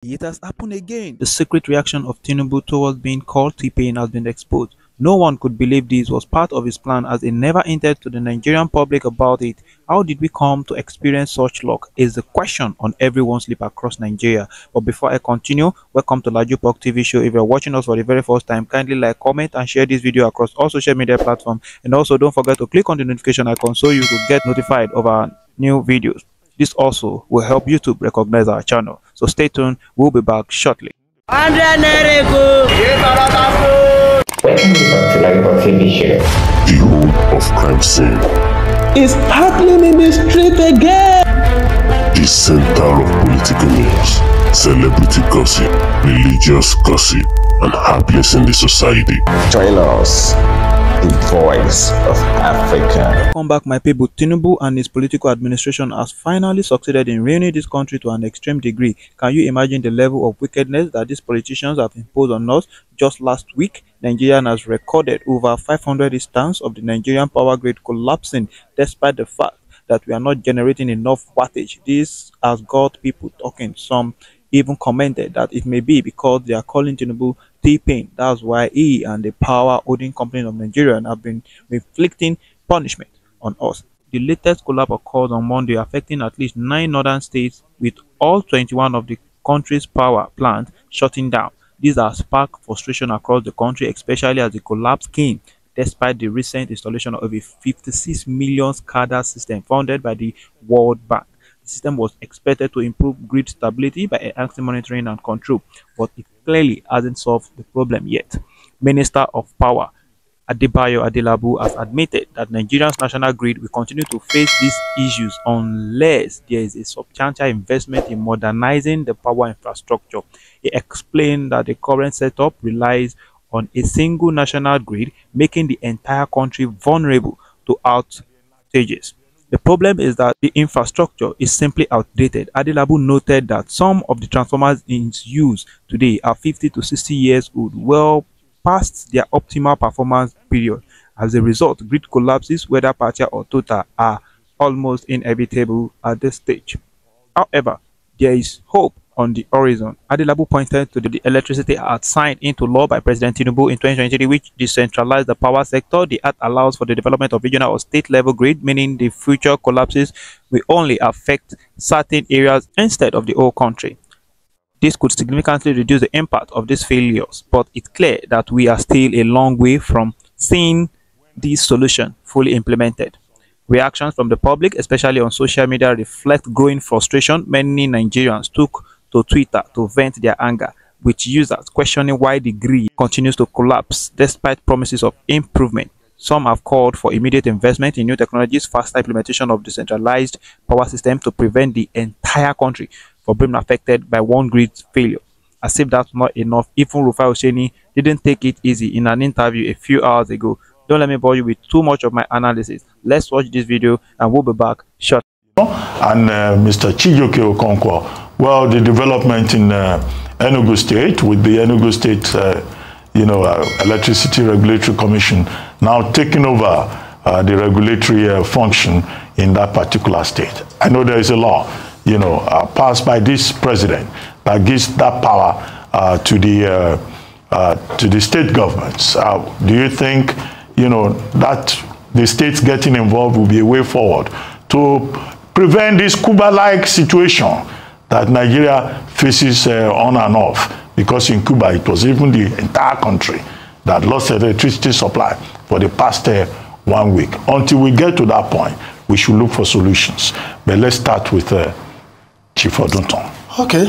It has happened again. The secret reaction of Tinubu towards being called T-Pain has been exposed. No one could believe this was part of his plan, as he never hinted to the Nigerian public about it. How did we come to experience such luck is the question on everyone's lip across Nigeria. But before I continue, welcome to Lajupok TV show. If you're watching us for the very first time, kindly like, comment and share this video across all social media platforms. And also don't forget to click on the notification icon so you could get notified of our new videos. This also will help YouTube recognize our channel. So stay tuned, we'll be back shortly. Welcome back to Lajupok TV show. The home of crime scene is happening in the street again. The center of political news, celebrity gossip, religious gossip, and happenings in the society. Join us, the voice of Africa. Welcome back, my people. Tinubu and his political administration has finally succeeded in ruining this country to an extreme degree. Can you imagine the level of wickedness that these politicians have imposed on us? Just last week, Nigeria has recorded over 500 instances of the Nigerian power grid collapsing, despite the fact that we are not generating enough wattage. This has got people talking. Some even commented that it may be because they are calling Tinubu T-Pain. That's why he and the power holding company of Nigeria have been inflicting punishment on us. The latest collapse occurred on Monday, affecting at least 9 northern states, with all 21 of the country's power plants shutting down. These have sparked frustration across the country, especially as the collapse came despite the recent installation of a 56 million SCADA system funded by the World Bank. The system was expected to improve grid stability by enhancing monitoring and control, but it clearly hasn't solved the problem yet. Minister of Power Adebayo Adelabu has admitted that Nigeria's national grid will continue to face these issues unless there is a substantial investment in modernizing the power infrastructure. He explained that the current setup relies on a single national grid, making the entire country vulnerable to outages. The problem is that the infrastructure is simply outdated. Adelabu noted that some of the transformers in use today are 50 to 60 years old, well past their optimal performance period. As a result, grid collapses, whether partial or total, are almost inevitable at this stage. However, there is hope on the horizon. Adelabu pointed to the Electricity Act signed into law by President Tinubu in 2023, which decentralized the power sector. The act allows for the development of regional or state level grid, meaning the future collapses will only affect certain areas instead of the whole country. This could significantly reduce the impact of these failures, but it's clear that we are still a long way from seeing this solution fully implemented. Reactions from the public, especially on social media, reflect growing frustration. Many Nigerians took to Twitter to vent their anger, with users questioning why the grid continues to collapse despite promises of improvement. Some have called for immediate investment in new technologies, faster implementation of decentralized power systems to prevent the entire country from being affected by one grid failure. As if that's not enough, even Rufai Osheni didn't take it easy in an interview a few hours ago. Don't let me bore you with too much of my analysis. Let's watch this video and we'll be back shortly. And Mr. Chijoke Okonkwo, well, the development in Enugu State, with the Enugu State, Electricity Regulatory Commission now taking over the regulatory function in that particular state. I know there is a law, passed by this president that gives that power to the state governments. Do you think, that the states getting involved will be a way forward to prevent this Cuba-like situation that Nigeria faces on and off? Because in Cuba, it was even the entire country that lost electricity supply for the past 1 week. Until we get to that point, we should look for solutions. But let's start with Chief Odunton. Okay,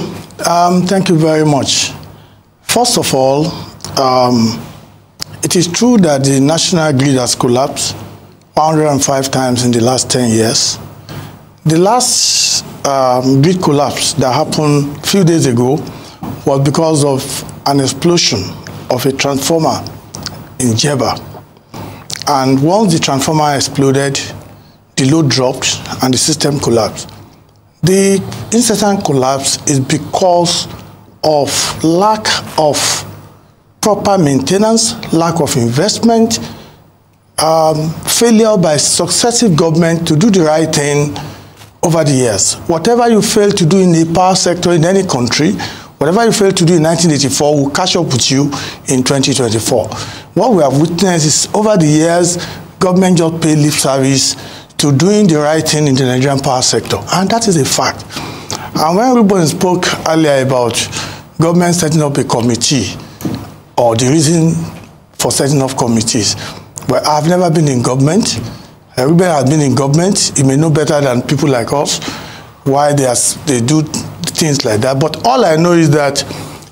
thank you very much. First of all, it is true that the national grid has collapsed 105 times in the last 10 years. The last grid collapse that happened a few days ago was because of an explosion of a transformer in Jeba. And once the transformer exploded, the load dropped and the system collapsed. The incessant collapse is because of lack of proper maintenance, lack of investment, failure by successive government to do the right thing over the years. Whatever you fail to do in the power sector in any country, Whatever you failed to do in 1984 will catch up with you in 2024. What we have witnessed is over the years, government just paid lip service to doing the right thing in the Nigerian power sector, and that is a fact. And when everybody spoke earlier about government setting up a committee or the reason for setting up committees, well, I've never been in government. Everybody has been in government. You may know better than people like us why they do things like that. But all I know is that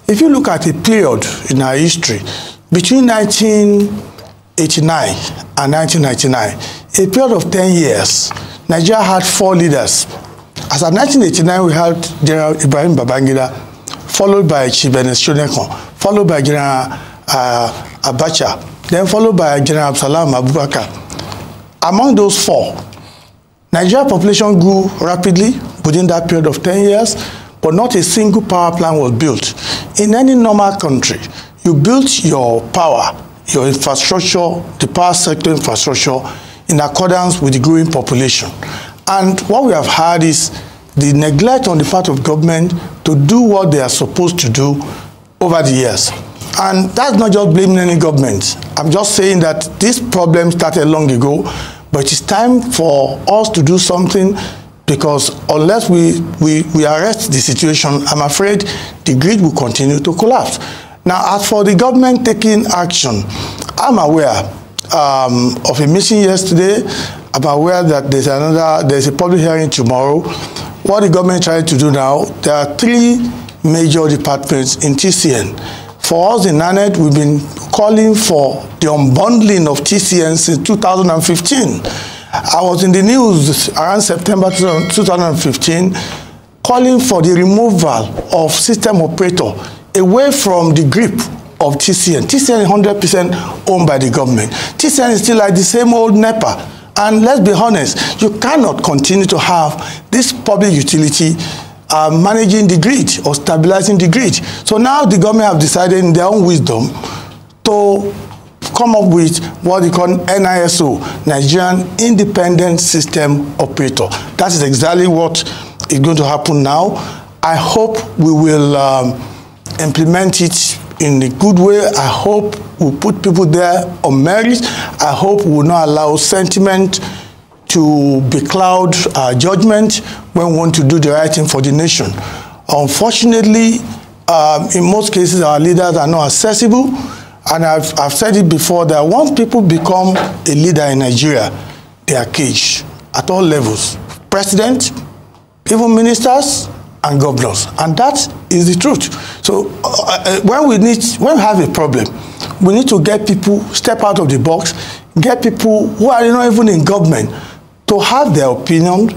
if you look at a period in our history, between 1989 and 1999, a period of 10 years, Nigeria had 4 leaders. As of 1989, we had General Ibrahim Babangida, followed by Chief Ernest Shonekan, followed by General Abacha, then followed by General Absalam Abubakar. Among those 4, Nigeria population grew rapidly within that period of 10 years, but not a single power plant was built. In any normal country, you built your power, your infrastructure, the power sector infrastructure, in accordance with the growing population. And what we have had is the neglect on the part of government to do what they are supposed to do over the years. And that's not just blaming any government. I'm just saying that this problem started long ago, but it's time for us to do something, because unless we arrest the situation, I'm afraid the grid will continue to collapse. Now, as for the government taking action, I'm aware of a meeting yesterday. I'm aware that there's a public hearing tomorrow. What the government is trying to do now, there are 3 major departments in TCN. For us in NANED, we've been calling for the unbundling of TCN since 2015. I was in the news around September 2015 calling for the removal of system operator away from the grip of TCN. TCN is 100% owned by the government. TCN is still like the same old NEPA. And let's be honest, you cannot continue to have this public utility managing the grid or stabilizing the grid. So now the government have decided in their own wisdom to come up with what they call NISO, Nigerian Independent System Operator. That is exactly what is going to happen now. I hope we will implement it in a good way. I hope we'll put people there on merit. I hope we will not allow sentiment to becloud our judgment when we want to do the right thing for the nation. Unfortunately, in most cases, our leaders are not accessible. And I've said it before that once people become a leader in Nigeria, they are caged at all levels. President, even ministers, and governors. And that is the truth. So when we have a problem, we need to get people step out of the box, get people who are not even in government to have their opinion,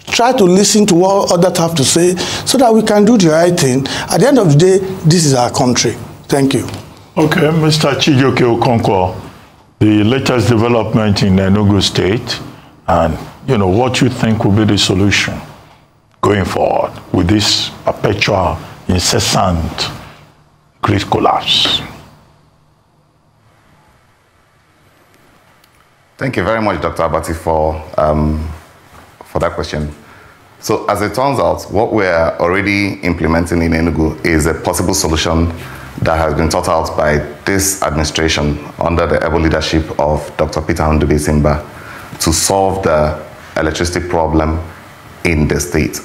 try to listen to what others have to say so that we can do the right thing. At the end of the day, this is our country. Thank you. Okay, Mr. Chijioke Okonkwo, the latest development in Enugu State, and what you think will be the solution going forward with this perpetual, incessant grid collapse? Thank you very much, Dr. Abati, for that question. So as it turns out, what we're already implementing in Enugu is a possible solution that has been thought out by this administration under the able leadership of Dr. Peter Ndubisi to solve the electricity problem in the state.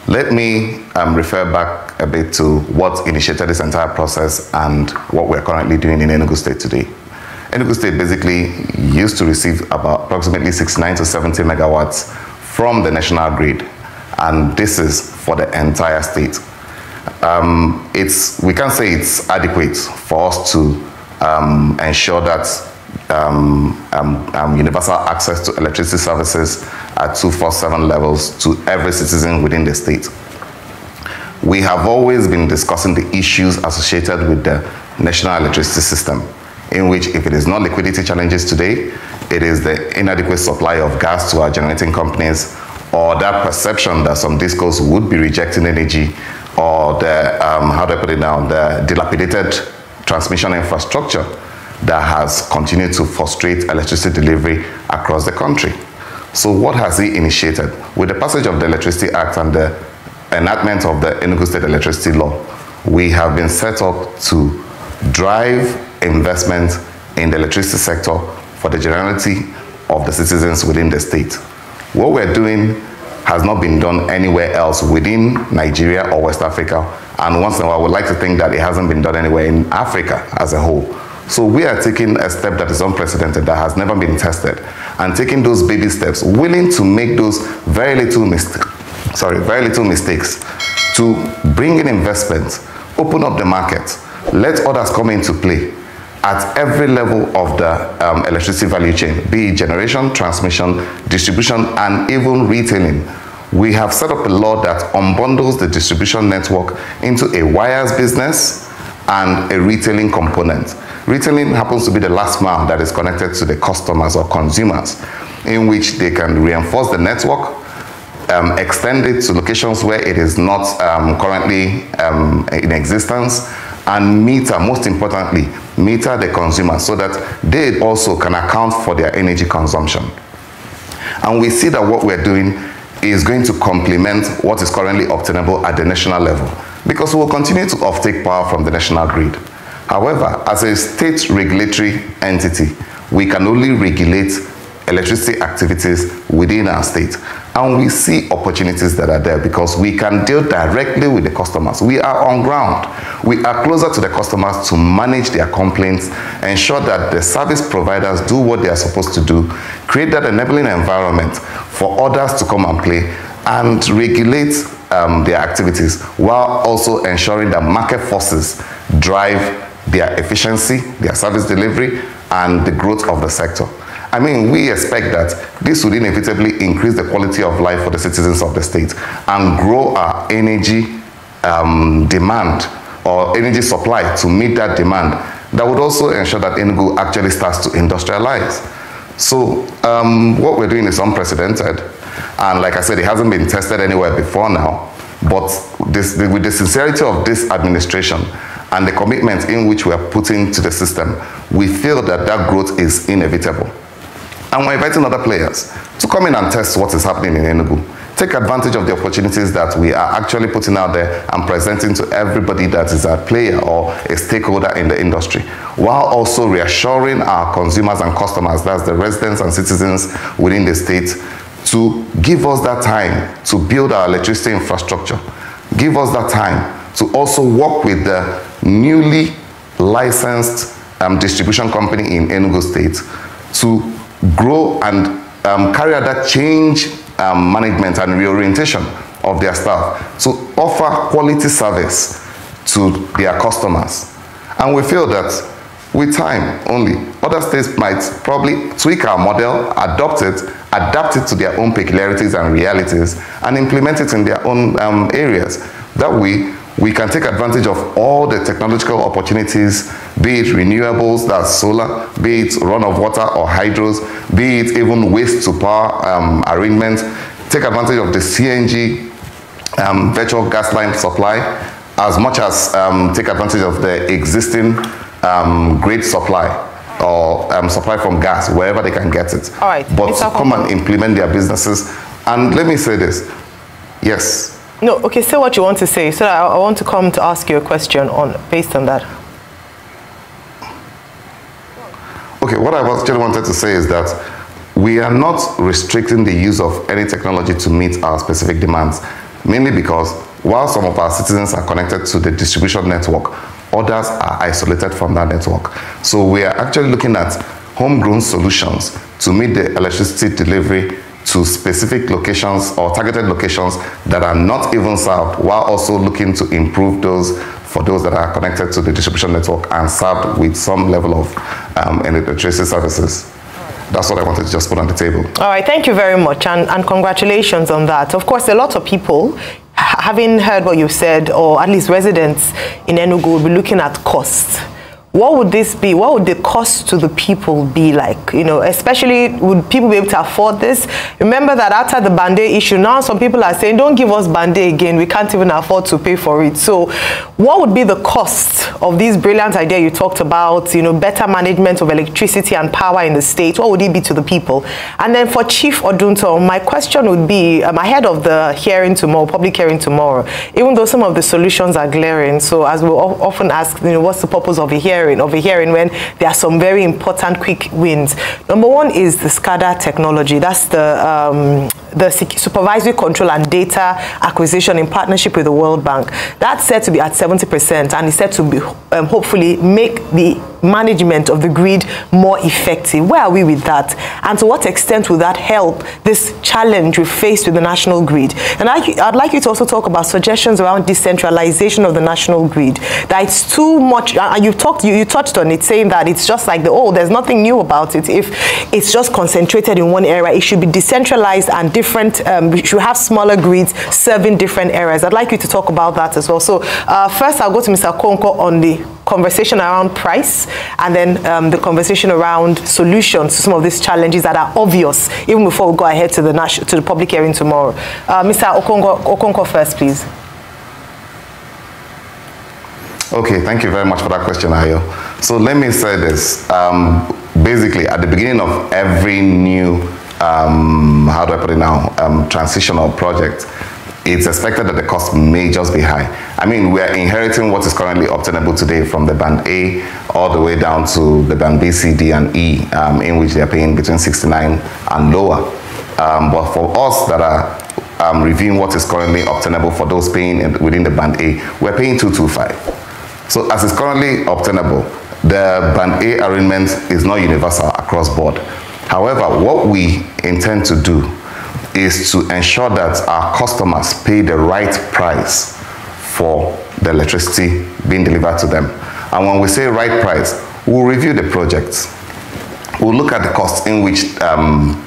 Let me refer back a bit to what initiated this entire process and what we're currently doing in Enugu State today. Enugu State basically used to receive about approximately 69 to 70 megawatts from the national grid, and this is for the entire state. We can't say it's adequate for us to ensure that universal access to electricity services at 247 levels to every citizen within the state. We have always been discussing the issues associated with the national electricity system, in which if it is not liquidity challenges today, it is the inadequate supply of gas to our generating companies, or that perception that some discos would be rejecting energy, or the, how do I put it now, the dilapidated transmission infrastructure that has continued to frustrate electricity delivery across the country. So what has he initiated? With the passage of the Electricity Act and the enactment of the Enugu State Electricity Law, we have been set up to drive investment in the electricity sector for the generality of the citizens within the state. What we're doing has not been done anywhere else within Nigeria or West Africa, and once in a while I would like to think that it hasn't been done anywhere in Africa as a whole. So we are taking a step that is unprecedented, that has never been tested, and taking those baby steps, willing to make those very little mistakes to bring in investment, open up the market, let others come into play at every level of the electricity value chain, be it generation, transmission, distribution, and even retailing. We have set up a law that unbundles the distribution network into a wires business and a retailing component. Retailing happens to be the last mile that is connected to the customers or consumers, in which they can reinforce the network, extend it to locations where it is not currently in existence, and meter, most importantly, meter the consumer so that they also can account for their energy consumption. And we see that what we're doing is going to complement what is currently obtainable at the national level, because we will continue to offtake power from the national grid. However, as a state regulatory entity, we can only regulate electricity activities within our state. And we see opportunities that are there because we can deal directly with the customers. We are on ground. We are closer to the customers to manage their complaints, ensure that the service providers do what they are supposed to do, create that enabling environment for others to come and play, and regulate their activities, while also ensuring that market forces drive their efficiency, their service delivery, and the growth of the sector. I mean, we expect that this would inevitably increase the quality of life for the citizens of the state and grow our energy demand or energy supply to meet that demand. That would also ensure that Enugu actually starts to industrialize. So what we're doing is unprecedented. And like I said, it hasn't been tested anywhere before now. But with the sincerity of this administration and the commitment in which we are putting to the system, we feel that that growth is inevitable. And we're inviting other players to come in and test what is happening in Enugu. Take advantage of the opportunities that we are actually putting out there and presenting to everybody that is a player or a stakeholder in the industry, while also reassuring our consumers and customers, that's the residents and citizens within the state, to give us that time to build our electricity infrastructure. Give us that time to also work with the newly licensed distribution company in Enugu State to grow and carry out that change management and reorientation of their staff to offer quality service to their customers. And we feel that with time only, other states might probably tweak our model, adapt it to their own peculiarities and realities, and implement it in their own areas. That way, we can take advantage of all the technological opportunities, be it renewables, that's solar, be it run of water or hydros, be it even waste to power arrangement, take advantage of the CNG virtual gas line supply, as much as take advantage of the existing grid supply or supply from gas, wherever they can get it. All right. But come and implement their businesses. And let me say this, yes. No, okay, say what you want to say. So I want to come to ask you a question based on that. Okay, what I actually wanted to say is that we are not restricting the use of any technology to meet our specific demands, mainly because while some of our citizens are connected to the distribution network, others are isolated from that network. So we are actually looking at homegrown solutions to meet the electricity delivery to specific locations or targeted locations that are not even served, while also looking to improve those for those that are connected to the distribution network and served with some level of electricity services. That's what I wanted to just put on the table. All right, thank you very much, and congratulations on that. Of course, a lot of people, having heard what you said, or at least residents in Enugu, will be looking at costs. What would this be? What would the cost to the people be like? You know, especially, would people be able to afford this? Remember that after the Bande issue, now some people are saying, don't give us Bande again. We can't even afford to pay for it. So what would be the cost of these brilliant ideas you talked about, better management of electricity and power in the state, what would it be to the people? And then for Chief Odunto, my question would be, ahead of the hearing tomorrow, public hearing tomorrow, even though some of the solutions are glaring, so as we often ask, what's the purpose of a hearing when there are some very important quick wins? Number one is the SCADA technology. That's the supervisory control and data acquisition in partnership with the World Bank. That's said to be at 70% and is said to be hopefully make the management of the grid more effective. Where are we with that? And to what extent will that help this challenge we face with the national grid? And I'd like you to also talk about suggestions around decentralization of the national grid. That it's too much, and you touched on it, saying that it's just like there's nothing new about it. If it's just concentrated in one area, it should be decentralized and different. We should have smaller grids serving different areas. I'd like you to talk about that as well. So first, I'll go to Mr. Okonkwo on the conversation around price, and then the conversation around solutions to some of these challenges that are obvious, even before we go ahead to the public hearing tomorrow. Mr. Okonkwo first, please. Okay, thank you very much for that question, Ayo. So let me say this. Basically, at the beginning of every new, how do I put it now, transitional project, it's expected that the cost may just be high. I mean, we are inheriting what is currently obtainable today from the band A all the way down to the band B, C, D, and E, in which they are paying between 69 and lower. But for us that are reviewing what is currently obtainable for those paying within the band A, we're paying 225. So as is currently obtainable, the band A arrangement is not universal across board. However, what we intend to do is to ensure that our customers pay the right price for the electricity being delivered to them. And when we say right price, we'll review the projects. We'll look at the costs in which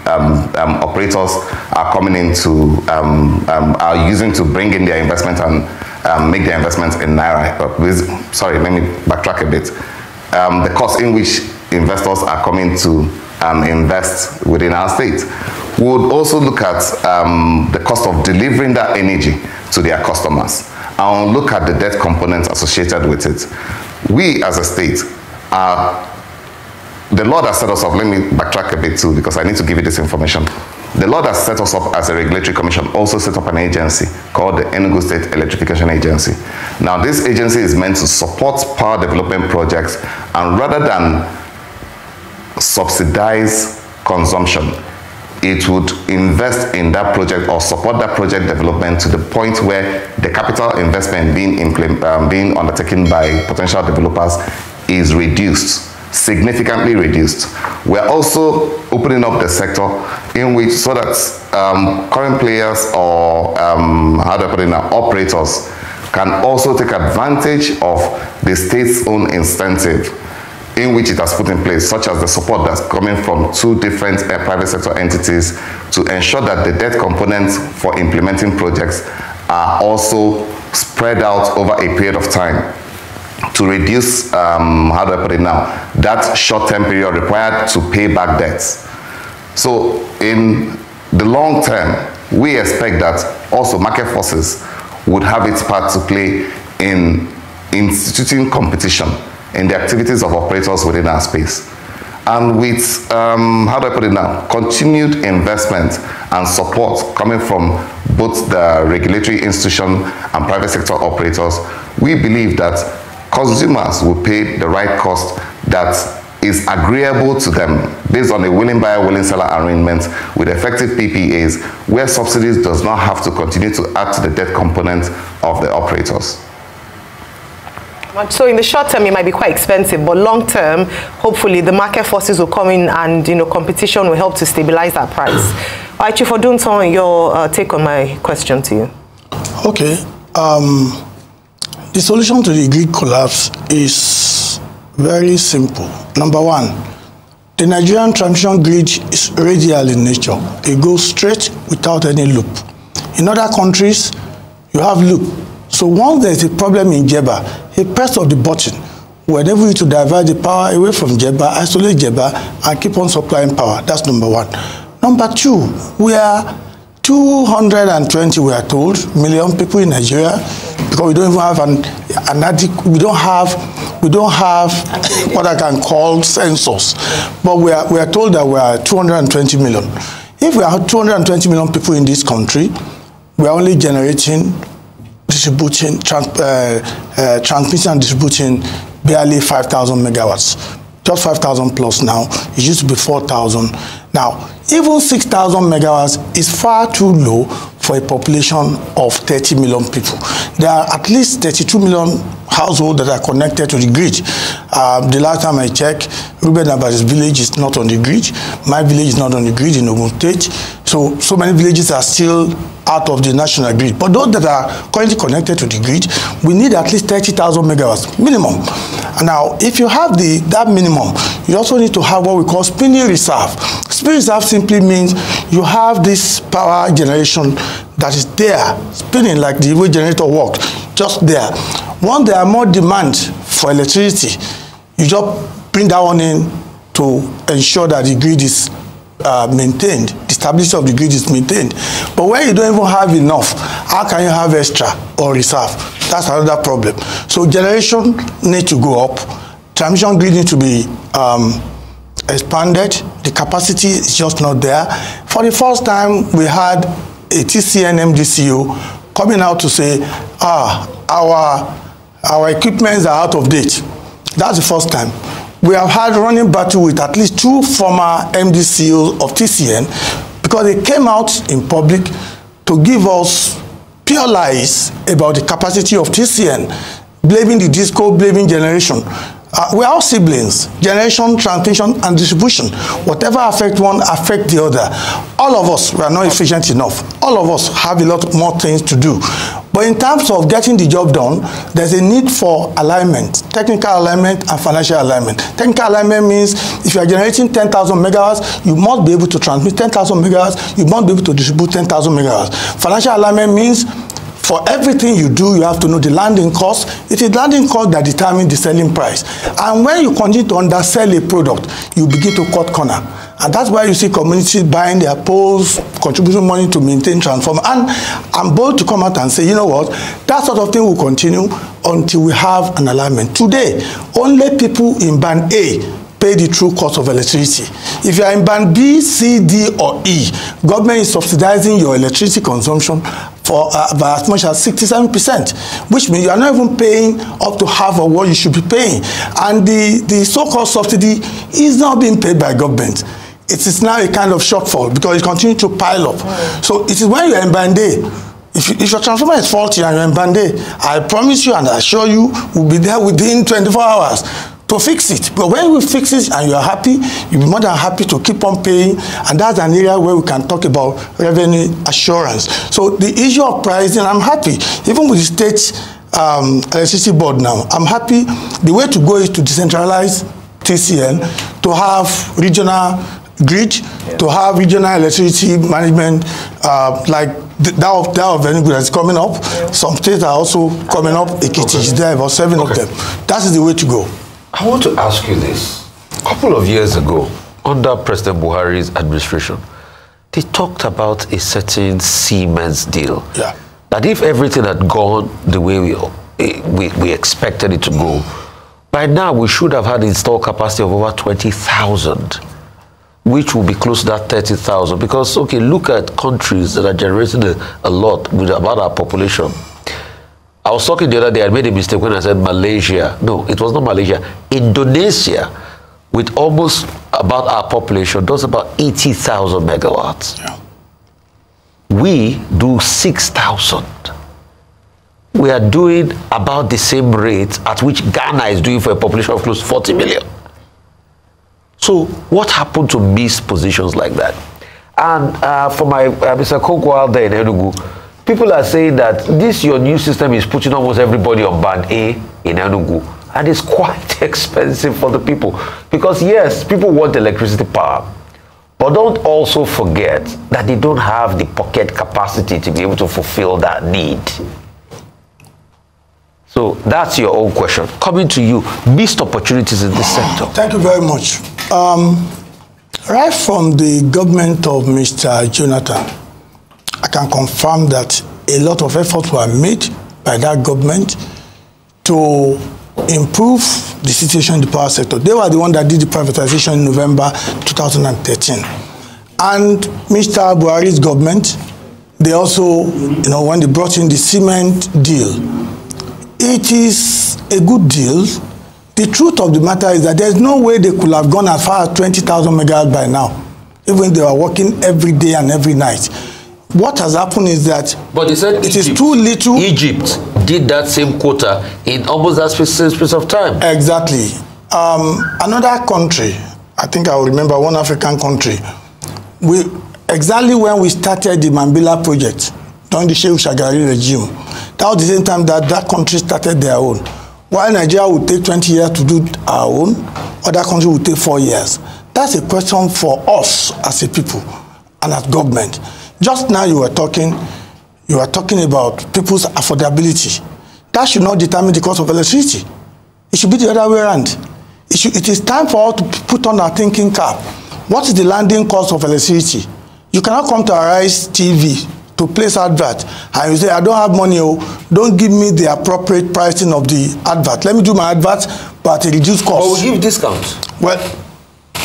operators are coming into, are using to bring in their investment and make their investments in Naira. Sorry, let me backtrack a bit. The cost in which investors are coming to invest within our state. We would also look at the cost of delivering that energy to their customers, and look at the debt components associated with it. We as a state the Lord has set us up. Let me backtrack a bit too, because I need to give you this information. The Lord has set us up as a regulatory commission, also set up an agency called the Enugu State Electrification Agency. Now this agency is meant to support power development projects, and rather than subsidize consumption, it would invest in that project or support that project development to the point where the capital investment being undertaken by potential developers is reduced, significantly reduced. We're also opening up the sector in which, so that current players or how do I put it now, operators can also take advantage of the state's own incentive in which it has put in place, such as the support that's coming from two different private sector entities to ensure that the debt components for implementing projects are also spread out over a period of time to reduce, how do I put it now, that short-term period required to pay back debts. So in the long term, we expect that also market forces would have its part to play in instituting competition in the activities of operators within our space. And with, how do I put it now, continued investment and support coming from both the regulatory institution and private sector operators, we believe that consumers will pay the right cost that is agreeable to them based on a willing buyer, willing seller arrangement with effective PPAs, where subsidies does not have to continue to add to the debt component of the operators. So in the short term, it might be quite expensive, but long term, hopefully the market forces will come in and competition will help to stabilize that price. All right, Chief Odunto, your take on my question to you. Okay. The solution to the grid collapse is very simple. Number one, the Nigerian transmission grid is radial in nature. It goes straight without any loop. In other countries, you have loop. So once there's a problem in Jeba, a press of the button will enable you to divert the power away from Jeba, isolate Jeba, and keep on supplying power. That's number one. Number two, we are 220, we are told, million people in Nigeria, because we don't even have we don't have We don't have what I can call sensors. But we are told that we are 220 million. If we are 220 million people in this country, we are only generating, distributing, transmitting and distributing barely 5,000 megawatts. Just 5,000 plus now. It used to be 4,000. Now, even 6,000 megawatts is far too low for a population of 30 million people. There are at least 32 million households that are connected to the grid. The last time I checked, Ruben Abadi's village is not on the grid. My village is not on the grid in Ogun State. So many villages are still out of the national grid. But those that are currently connected to the grid, we need at least 30,000 megawatts minimum. And now, if you have that minimum, you also need to have what we call spinning reserve. Spinning reserve simply means you have this power generation that is there, spinning like the way generator works, just there. Once there are more demand for electricity, you just bring that one in to ensure that the grid is maintained, the stability of the grid is maintained. But when you don't even have enough, how can you have extra or reserve? That's another problem. So generation needs to go up. Transmission grid needs to be expanded. The capacity is just not there. For the first time, we had a TCN MDCO coming out to say, our equipments are out of date. That's the first time. We have had running battle with at least 2 former MDCOs of TCN because they came out in public to give us pure lies about the capacity of TCN, blaming the disco, blaming generation. We are all siblings, generation, transmission, and distribution. Whatever affects one, affects the other. All of us, we are not efficient enough. All of us have a lot more things to do. But in terms of getting the job done, there's a need for alignment, technical alignment and financial alignment. Technical alignment means if you are generating 10,000 megawatts, you must be able to transmit 10,000 megawatts, you must be able to distribute 10,000 megawatts. Financial alignment means for everything you do, you have to know the landing cost. It is landing cost that determines the selling price. And when you continue to undersell a product, you begin to cut corner. And that's why you see communities buying their poles, contributing money to maintain transformer. And I'm bold to come out and say, you know what, that sort of thing will continue until we have an alignment. Today, only people in band A pay the true cost of electricity. If you are in band B, C, D, or E, government is subsidizing your electricity consumption for by as much as 67%, which means you are not even paying up to half of what you should be paying. And the so-called subsidy is not being paid by government. It is now a kind of shortfall because it continues to pile up. So it is when you are in band A, if your transformer is faulty and you're in band A, I promise you and I assure you, we'll be there within 24 hours to fix it. But when we fix it and you are happy, you'll be more than happy to keep on paying. And that's an area where we can talk about revenue assurance. So the issue of pricing, I'm happy. Even with the state electricity board now, I'm happy. The way to go is to decentralize TCN, to have regional grid, to have regional electricity management, like that of Enugu that's coming up. Some states are also coming up. Ekiti is there, about 7 of them. That is the way to go. I want to ask you this. A couple of years ago, under President Buhari's administration, they talked about a certain Siemens deal. Yeah. That if everything had gone the way we expected it to go, by now we should have had installed capacity of over 20,000, which will be close to that 30,000. Because, okay, look at countries that are generating a lot with about our population. I was talking the other day, I made a mistake when I said Malaysia. No, it was not Malaysia. Indonesia, with almost about our population, does about 80,000 megawatts. Yeah. We do 6,000. We are doing about the same rate at which Ghana is doing for a population of close to 40 million. So what happened to miss positions like that? And for my Mr. Kokwa there in Enugu, people are saying that this your new system is putting almost everybody on band A in Enugu, and it's quite expensive for the people. Because yes, people want electricity power, but don't also forget that they don't have the pocket capacity to be able to fulfill that need. So that's your own question. Coming to you, missed opportunities in this sector. Thank you very much. Right from the government of Mr. Jonathan, I can confirm that a lot of efforts were made by that government to improve the situation in the power sector. They were the one that did the privatization in November 2013. And Mr. Buhari's government, they also, when they brought in the cement deal, it is a good deal. The truth of the matter is that there's no way they could have gone as far as 20,000 megawatts by now, even they were working every day and every night. What has happened is that but they said it is too little. Egypt did that same quota in almost that space of time. Exactly. Another country, I think I will remember one African country, exactly when we started the Mambila project, during the Sheikh Shagari regime, that was the same time that that country started their own. While Nigeria would take 20 years to do our own, other countries would take 4 years. That's a question for us as a people and as government. Just now you were talking about people's affordability. That should not determine the cost of electricity. It should be the other way around. It is time for us to put on our thinking cap. What is the landing cost of electricity? You cannot come to Arise TV to place advert and you say, I don't have money, don't give me the appropriate pricing of the advert. Let me do my advert, but at a reduced cost. Or we give discounts. Well,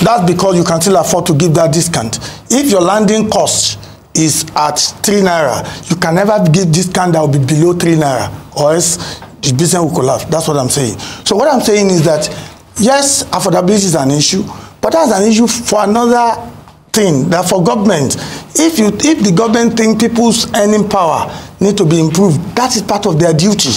that's because you can still afford to give that discount. If your landing cost is at 3 naira, you can never give discount that will be below 3 naira, or else the business will collapse. That's what I'm saying. So what I'm saying is that, yes, affordability is an issue, but that's an issue for another thing, that for government. If the government think people's earning power need to be improved, that is part of their duty.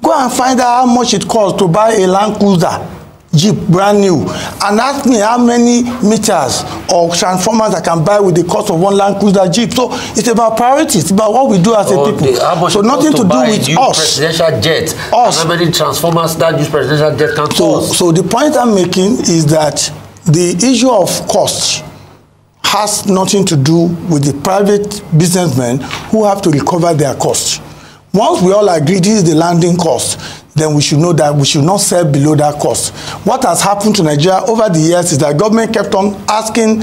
Go and find out how much it costs to buy a Land Cruiser Jeep brand new and ask me how many meters or transformers I can buy with the cost of one Land Cruiser Jeep. So it's about priorities, it's about what we do as a people. So nothing to do with us. Presidential jet. Us. How many transformers that use presidential jet can cost? So the point I'm making is that the issue of cost has nothing to do with the private businessmen who have to recover their costs. Once we all agree this is the landing cost, then we should know that we should not sell below that cost. What has happened to Nigeria over the years is that government kept on asking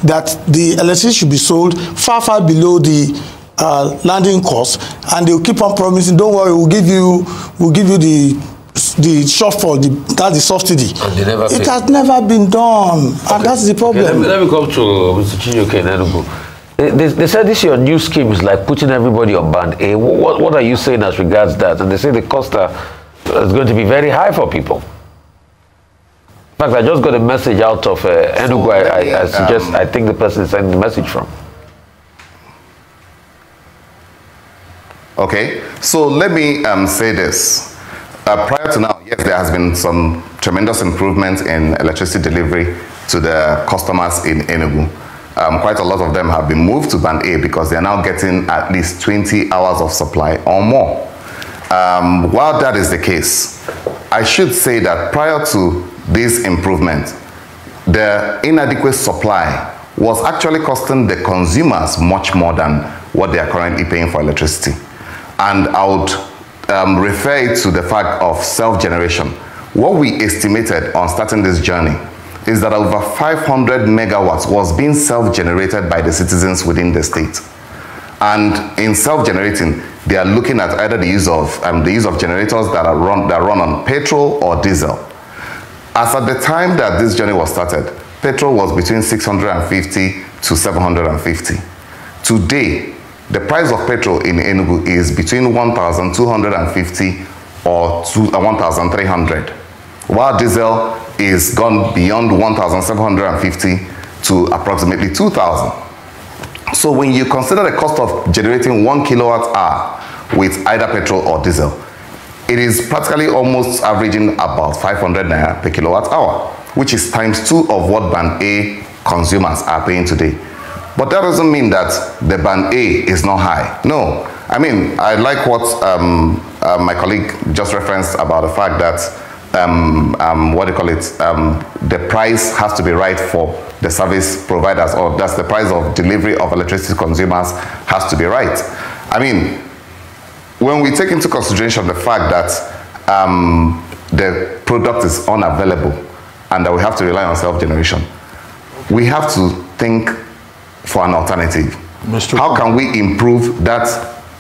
that the electricity should be sold far, far below the landing cost, and they will keep on promising, don't worry, we'll give you the shortfall, that's the subsidy. And they never it has never been done, okay. And that's the problem. Okay, let me come to Mr. Chijoke Enugu. They said this your new scheme is like putting everybody on band A. What are you saying as regards that? And they say the cost is going to be very high for people. In fact, I just got a message out of Enugu. I think the person is sending the message from. Okay, so let me say this. Prior to now, yes, there has been some tremendous improvement in electricity delivery to the customers in Enugu. Quite a lot of them have been moved to Band A because they are now getting at least 20 hours of supply or more. While that is the case, I should say that prior to this improvement, the inadequate supply was actually costing the consumers much more than what they are currently paying for electricity. And I would refer it to the fact of self-generation. What we estimated on starting this journey is that over 500 megawatts was being self-generated by the citizens within the state. And in self-generating, they are looking at either the use of generators that run on petrol or diesel. As at the time that this journey was started, petrol was between 650 to 750. Today, the price of petrol in Enugu is between 1,250 or 1,300, while diesel is gone beyond 1,750 to approximately 2,000. So when you consider the cost of generating 1 kilowatt hour with either petrol or diesel, it is practically almost averaging about 500 naira per kilowatt hour, which is ×2 of what Band A consumers are paying today. But that doesn't mean that the Band A is not high. No. I mean, I like what my colleague just referenced about the fact that the price has to be right for the service providers, or that's the price of delivery of electricity to consumers has to be right. I mean, when we take into consideration the fact that the product is unavailable and that we have to rely on self-generation, we have to think for an alternative. How can we improve that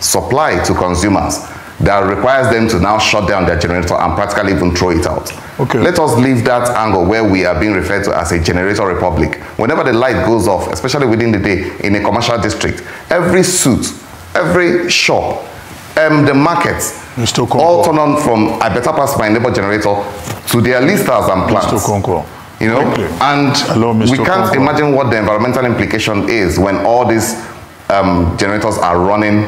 supply to consumers that requires them to now shut down their generator and practically even throw it out. Okay. Let us leave that angle where we are being referred to as a generator republic. Whenever the light goes off, especially within the day in a commercial district, every suit, every shop, the markets, all turn on from I better pass my neighbor generator to their listers and plants. Mr. Konko. You know, and hello, Mr. we can't Konko. imagine what the environmental implication is when all these generators are running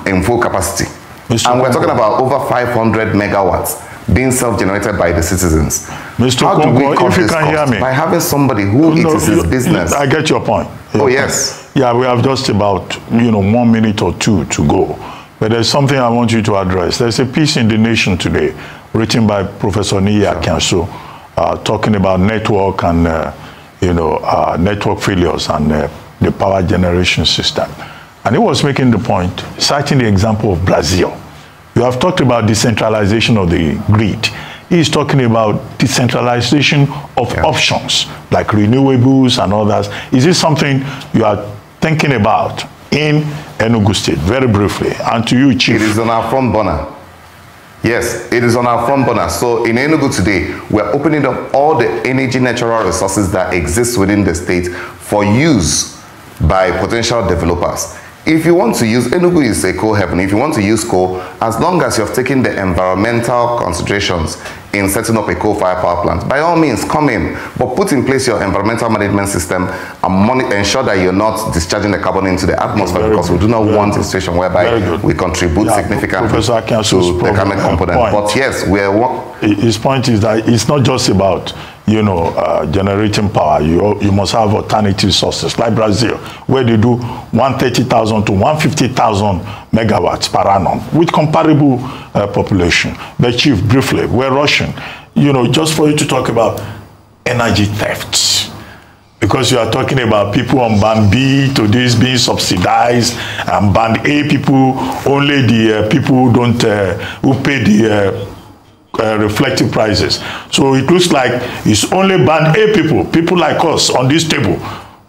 in full capacity. And we're talking about over 500 megawatts being self-generated by the citizens. Mr. How do we Konko, cut if you this can hear cost? me. By having somebody who it is his business. I get your point. Oh, yes. Yeah, we have just about, 1 minute or two to go. But there's something I want you to address. There's a piece in The Nation today written by Professor Niya Kyanso, talking about network and, network failures and the power generation system. And he was making the point, citing the example of Brazil. You have talked about decentralization of the grid. He's talking about decentralization of options, like renewables and others. Is this something you are thinking about in Enugu State? Very briefly. And to you, Chief. It is on our front burner. Yes, it is on our front burner. So in Enugu today, we're opening up all the energy natural resources that exist within the state for use by potential developers. If you want to use, Enugu is a coal heaven. If you want to use coal, as long as you've taken the environmental considerations in setting up a coal-fired power plant, by all means, come in, but put in place your environmental management system and ensure that you're not discharging the carbon into the atmosphere, because we do not want a situation whereby we contribute significantly to the climate component. But yes, his point is that it's not just about generating power. You must have alternative sources, like Brazil, where they do 130,000 to 150,000 megawatts per annum with comparable population. But Chief, briefly, we're rushing, just for you to talk about energy thefts. Because you are talking about people on band B to this being subsidized, and band A people, only the people who pay the reflective prices. So it looks like it's only band A people like us on this table,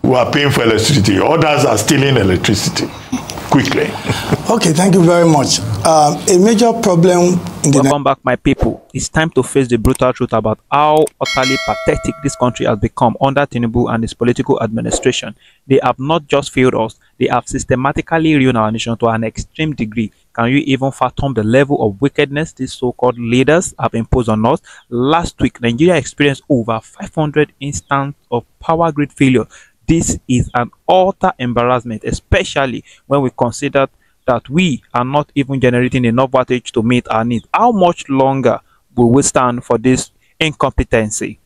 who are paying for electricity. Others are stealing electricity. Quickly. Okay, thank you very much. A major problem in the... Welcome back, my people. It's time to face the brutal truth about how utterly pathetic this country has become under Tinubu and his political administration. They have not just failed us, they have systematically ruined our nation to an extreme degree. Can you even fathom the level of wickedness these so-called leaders have imposed on us? Last week, Nigeria experienced over 500 instances of power grid failure. This is an utter embarrassment, especially when we consider that we are not even generating enough wattage to meet our needs. How much longer will we stand for this incompetency?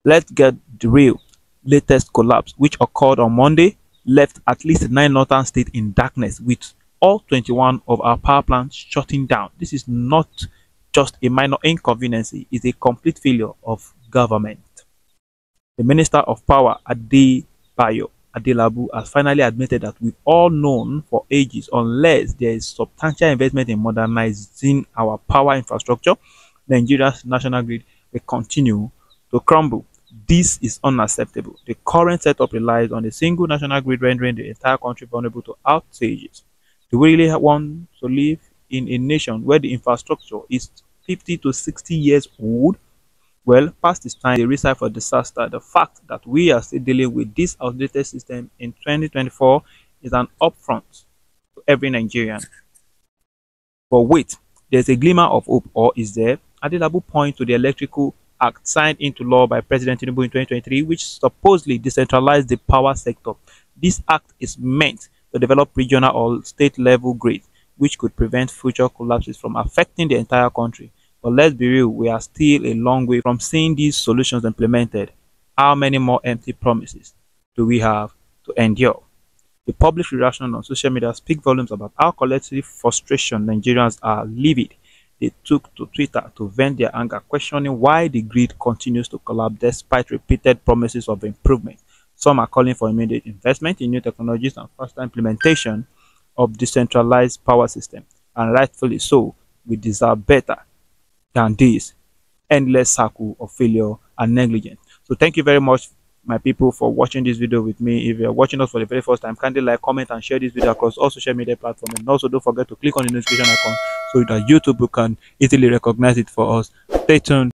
Let's get the real latest collapse, which occurred on Monday, left at least 9 northern states in darkness, with all 21 of our power plants shutting down. This is not just a minor inconvenience, it's a complete failure of government. The Minister of Power, Bayo Adelabu, has finally admitted that we've all known for ages, unless there is substantial investment in modernizing our power infrastructure, Nigeria's national grid will continue to crumble. This is unacceptable. The current setup relies on a single national grid, rendering the entire country vulnerable to outages. Do we really want to live in a nation where the infrastructure is 50 to 60 years old? Well, past this time, the reason for disaster, the fact that we are still dealing with this outdated system in 2024 is an upfront to every Nigerian. But wait, there's a glimmer of hope, or is there? Adelabu points to the Electrical Act signed into law by President Tinubu in 2023, which supposedly decentralized the power sector. This act is meant to develop regional or state level grids, which could prevent future collapses from affecting the entire country. But let's be real, we are still a long way from seeing these solutions implemented. How many more empty promises do we have to endure? The public reaction on social media speaks volumes about how collective frustration Nigerians are livid. They took to Twitter to vent their anger, questioning why the grid continues to collapse despite repeated promises of improvement. Some are calling for immediate investment in new technologies and faster implementation of decentralized power system. And rightfully so, we deserve better than this endless circle of failure and negligence. So thank you very much, my people, for watching this video with me. If you are watching us for the very first time, kindly like, comment, and share this video across all social media platforms. And also don't forget to click on the notification icon so that YouTube can easily recognize it for us. Stay tuned.